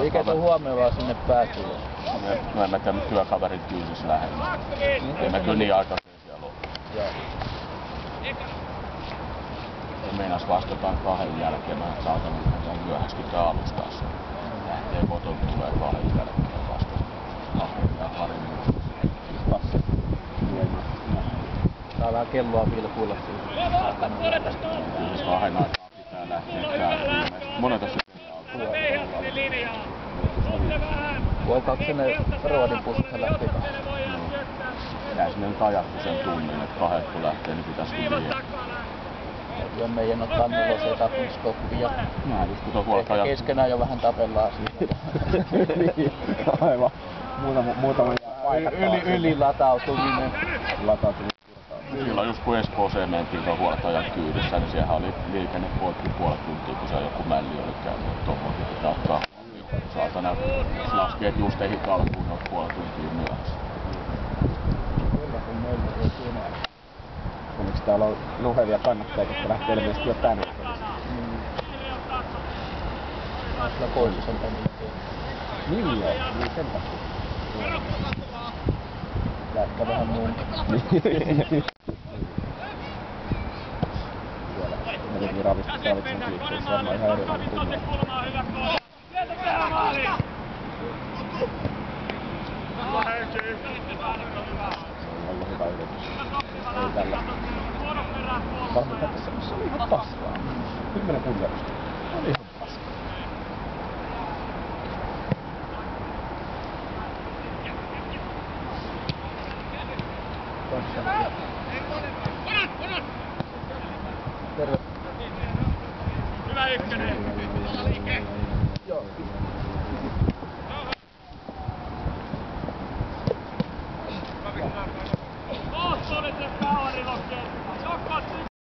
Eikä tuu huomioon vaan sinne päätyy. No en mä tiedä, työkaverin kyydissä lähellä. Ei mä kyllä niin aikaisin siellä ole. Joo. Meinas vastataan 2 jälkeen, mä saatan myöhästyttää alustas. Lähtee koton, tulee 2 jälkeen vasta. Ja pari minuuttia. Tää on vähän kelloa vilkuilla siitä. Siis 2 aikaa pitää lähteä käyntiin. Monet se Voikaako ne ruodin pussissa lähteä? Jää sinne nyt ajattu sen tunnin, että 2 kun lähtee, niin pitäisi kyllä viedä. Joo, meidän ottaa nelosen etapinskoppia. Mä just kun tuon huolta Keskenään jo vähän tapellaan siitä. Niin, aivan. Muutama paikat Ylilatautuminen. Silloin just kun Espooseen mentiin tuon huoltajan kyydissä, niin siellä oli liikenne poikki puolet tuntia, kun se joku mälli oli käynyt. Tuohonkin pitää ottaa huomioon. Saatana laskee, että just ehit alkuun noin puolet tuntia myöhässä. Onneksi täällä on nuhevia kannattajia, jotka lähtee ilmeisesti jo tänään. Kyllä koitus on tänne. Niin joo, niin sen takia. Lätkä vähän muun. Jotenkin ravitsen kliikkeissä varmaan ihan erilainen tunne. On ollut hyvä yritys. Ei tällä. Varmaan tässä on ihan paskaa. 10 punnerusta. On ihan paskaa. Terve. Hyvä ykkönen. Joo.